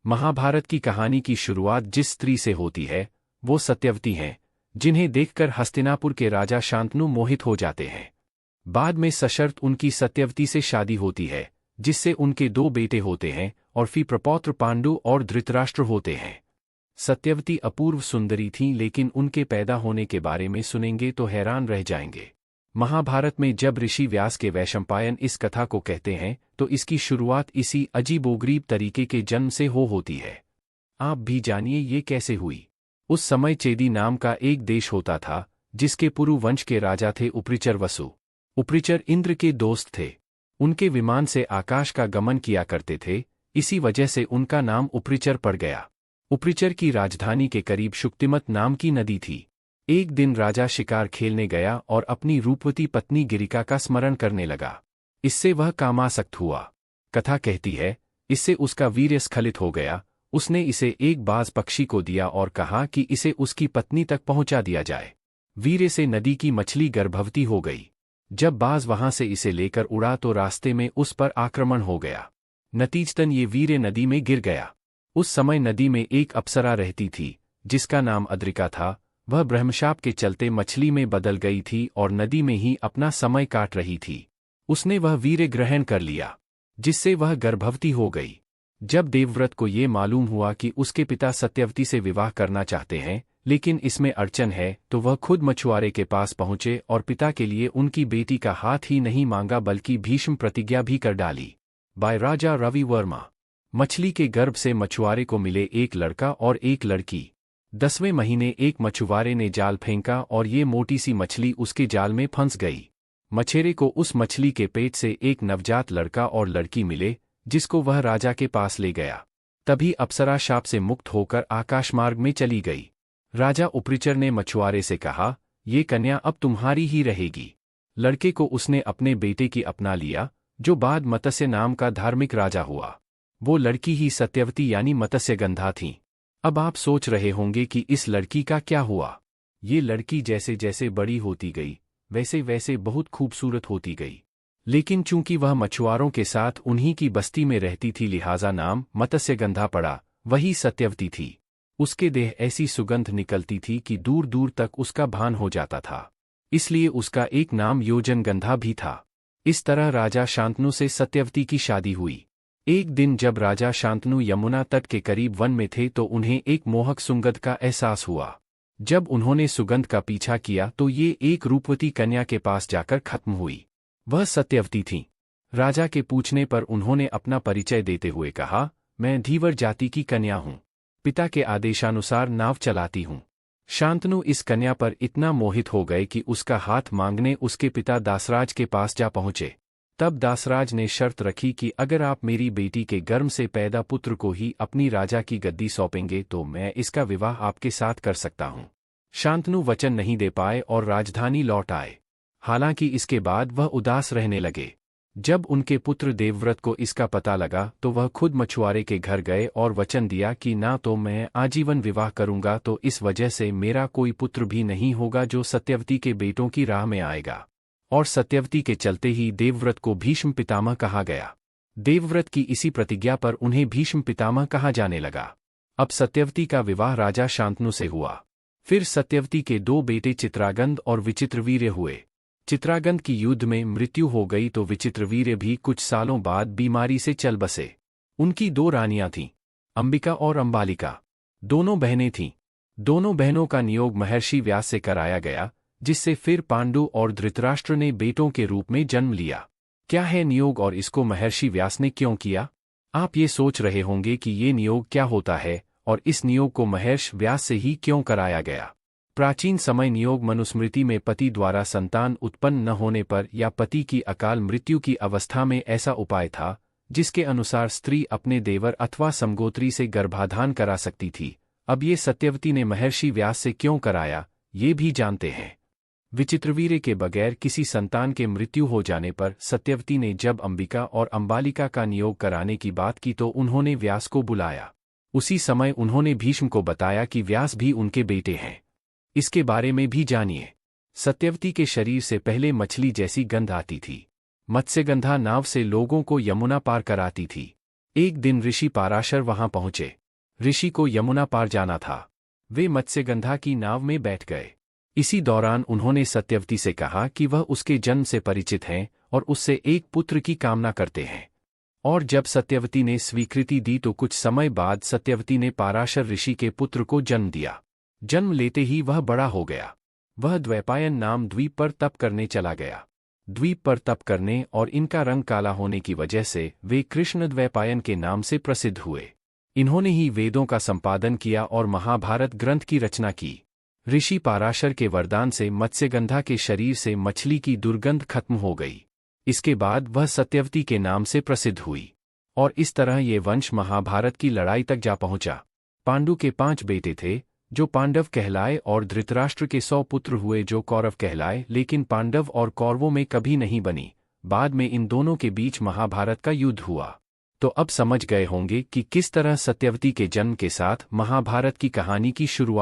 महाभारत की कहानी की शुरुआत जिस स्त्री से होती है वो सत्यवती हैं, जिन्हें देखकर हस्तिनापुर के राजा शांतनु मोहित हो जाते हैं। बाद में सशर्त उनकी सत्यवती से शादी होती है, जिससे उनके 2 बेटे होते हैं और फिर प्रपौत्र पांडु और धृतराष्ट्र होते हैं। सत्यवती अपूर्व सुंदरी थीं, लेकिन उनके पैदा होने के बारे में सुनेंगे तो हैरान रह जाएंगे। महाभारत में जब ऋषि व्यास के वैशंपायन इस कथा को कहते हैं तो इसकी शुरुआत इसी अजीबोगरीब तरीके के जन्म से होती है। आप भी जानिए ये कैसे हुई। उस समय चेदी नाम का एक देश होता था, जिसके पुरु वंश के राजा थे उपरिचर वसु। उपरिचर इंद्र के दोस्त थे। उनके विमान से आकाश का गमन किया करते थे, इसी वजह से उनका नाम उपरिचर पड़ गया। उपरिचर की राजधानी के करीब शुक्तिमत नाम की नदी थी। एक दिन राजा शिकार खेलने गया और अपनी रूपवती पत्नी गिरिका का स्मरण करने लगा। इससे वह कामासक्त हुआ। कथा कहती है, इससे उसका वीर्य स्खलित हो गया। उसने इसे एक बाज पक्षी को दिया और कहा कि इसे उसकी पत्नी तक पहुंचा दिया जाए। वीर्य से नदी की मछली गर्भवती हो गई। जब बाज वहां से इसे लेकर उड़ा तो रास्ते में उस पर आक्रमण हो गया। नतीजतन ये वीर्य नदी में गिर गया। उस समय नदी में एक अप्सरा रहती थी, जिसका नाम अद्रिका था। वह ब्रह्मशाप के चलते मछली में बदल गई थी और नदी में ही अपना समय काट रही थी। उसने वह वीर्य ग्रहण कर लिया, जिससे वह गर्भवती हो गई। जब देवव्रत को ये मालूम हुआ कि उसके पिता सत्यवती से विवाह करना चाहते हैं, लेकिन इसमें अड़चन है, तो वह खुद मछुआरे के पास पहुंचे और पिता के लिए उनकी बेटी का हाथ ही नहीं मांगा बल्कि भीष्म प्रतिज्ञा भी कर डाली। बाय राजा रवि वर्मा। मछली के गर्भ से मछुआरे को मिले एक लड़का और एक लड़की। 10वें महीने एक मछुआरे ने जाल फेंका और ये मोटी सी मछली उसके जाल में फंस गई। मछेरे को उस मछली के पेट से एक नवजात लड़का और लड़की मिले, जिसको वह राजा के पास ले गया। तभी अप्सरा शाप से मुक्त होकर आकाशमार्ग में चली गई। राजा उपरिचर ने मछुआरे से कहा, ये कन्या अब तुम्हारी ही रहेगी। लड़के को उसने अपने बेटे की अपना लिया, जो बाद मत्स्य नाम का धार्मिक राजा हुआ। वो लड़की ही सत्यवती यानी मत्स्यगंधा थी। अब आप सोच रहे होंगे कि इस लड़की का क्या हुआ। ये लड़की जैसे जैसे बड़ी होती गई, वैसे वैसे बहुत खूबसूरत होती गई। लेकिन चूंकि वह मछुआरों के साथ उन्हीं की बस्ती में रहती थी, लिहाजा नाम मत्स्यगंधा पड़ा। वही सत्यवती थी। उसके देह ऐसी सुगंध निकलती थी कि दूर दूर तक उसका भान हो जाता था। इसलिए उसका एक नाम योजनगंधा भी था। इस तरह राजा शांतनु से सत्यवती की शादी हुई। एक दिन जब राजा शांतनु यमुना तट के करीब वन में थे तो उन्हें एक मोहक सुगंध का एहसास हुआ। जब उन्होंने सुगंध का पीछा किया तो ये एक रूपवती कन्या के पास जाकर खत्म हुई। वह सत्यवती थी। राजा के पूछने पर उन्होंने अपना परिचय देते हुए कहा, मैं धीवर जाति की कन्या हूँ। पिता के आदेशानुसार नाव चलाती हूँ। शांतनु इस कन्या पर इतना मोहित हो गए कि उसका हाथ मांगने उसके पिता दासराज के पास जा पहुँचे। तब दासराज ने शर्त रखी कि अगर आप मेरी बेटी के गर्भ से पैदा पुत्र को ही अपनी राजा की गद्दी सौंपेंगे तो मैं इसका विवाह आपके साथ कर सकता हूँ। शांतनु वचन नहीं दे पाए और राजधानी लौट आए। हालांकि इसके बाद वह उदास रहने लगे। जब उनके पुत्र देवव्रत को इसका पता लगा तो वह खुद मछुआरे के घर गए और वचन दिया कि ना तो मैं आजीवन विवाह करूंगा, तो इस वजह से मेरा कोई पुत्र भी नहीं होगा जो सत्यवती के बेटों की राह में आएगा। और सत्यवती के चलते ही देवव्रत को भीष्म पितामह कहा गया। देवव्रत की इसी प्रतिज्ञा पर उन्हें भीष्म पितामह कहा जाने लगा। अब सत्यवती का विवाह राजा शांतनु से हुआ। फिर सत्यवती के 2 बेटे चित्रागंध और विचित्रवीर्य हुए। चित्रागंध की युद्ध में मृत्यु हो गई तो विचित्रवीर्य भी कुछ सालों बाद बीमारी से चल बसे। उनकी 2 रानियां थीं, अंबिका और अंबालिका। दोनों बहनें थीं। दोनों बहनों का नियोग महर्षि व्यास से कराया गया, जिससे फिर पांडु और धृतराष्ट्र ने बेटों के रूप में जन्म लिया। क्या है नियोग और इसको महर्षि व्यास ने क्यों किया? आप ये सोच रहे होंगे कि ये नियोग क्या होता है और इस नियोग को महर्षि व्यास से ही क्यों कराया गया। प्राचीन समय नियोग मनुस्मृति में पति द्वारा संतान उत्पन्न न होने पर या पति की अकाल मृत्यु की अवस्था में ऐसा उपाय था, जिसके अनुसार स्त्री अपने देवर अथवा समगोत्री से गर्भाधान करा सकती थी। अब ये सत्यवती ने महर्षि व्यास से क्यों कराया, ये भी जानते हैं। विचित्रवीर्य के बगैर किसी संतान के मृत्यु हो जाने पर सत्यवती ने जब अंबिका और अंबालिका का नियोग कराने की बात की तो उन्होंने व्यास को बुलाया। उसी समय उन्होंने भीष्म को बताया कि व्यास भी उनके बेटे हैं। इसके बारे में भी जानिए। सत्यवती के शरीर से पहले मछली जैसी गंध आती थी। मत्स्यगंधा नाव से लोगों को यमुना पार कराती थी। एक दिन ऋषि पाराशर वहां पहुंचे। ऋषि को यमुना पार जाना था। वे मत्स्यगंधा की नाव में बैठ गए। इसी दौरान उन्होंने सत्यवती से कहा कि वह उसके जन्म से परिचित हैं और उससे एक पुत्र की कामना करते हैं। और जब सत्यवती ने स्वीकृति दी तो कुछ समय बाद सत्यवती ने पाराशर ऋषि के पुत्र को जन्म दिया। जन्म लेते ही वह बड़ा हो गया। वह द्वैपायन नाम द्वीप पर तप करने चला गया। द्वीप पर तप करने और इनका रंग काला होने की वजह से वे कृष्ण द्वैपायन के नाम से प्रसिद्ध हुए। इन्होंने ही वेदों का संपादन किया और महाभारत ग्रंथ की रचना की। ऋषि पाराशर के वरदान से मत्स्यगंधा के शरीर से मछली की दुर्गंध खत्म हो गई। इसके बाद वह सत्यवती के नाम से प्रसिद्ध हुई और इस तरह ये वंश महाभारत की लड़ाई तक जा पहुंचा। पांडु के 5 बेटे थे जो पांडव कहलाए और धृतराष्ट्र के 100 पुत्र हुए जो कौरव कहलाए, लेकिन पांडव और कौरवों में कभी नहीं बनी। बाद में इन दोनों के बीच महाभारत का युद्ध हुआ। तो अब समझ गए होंगे कि किस तरह सत्यवती के जन्म के साथ महाभारत की कहानी की शुरुआत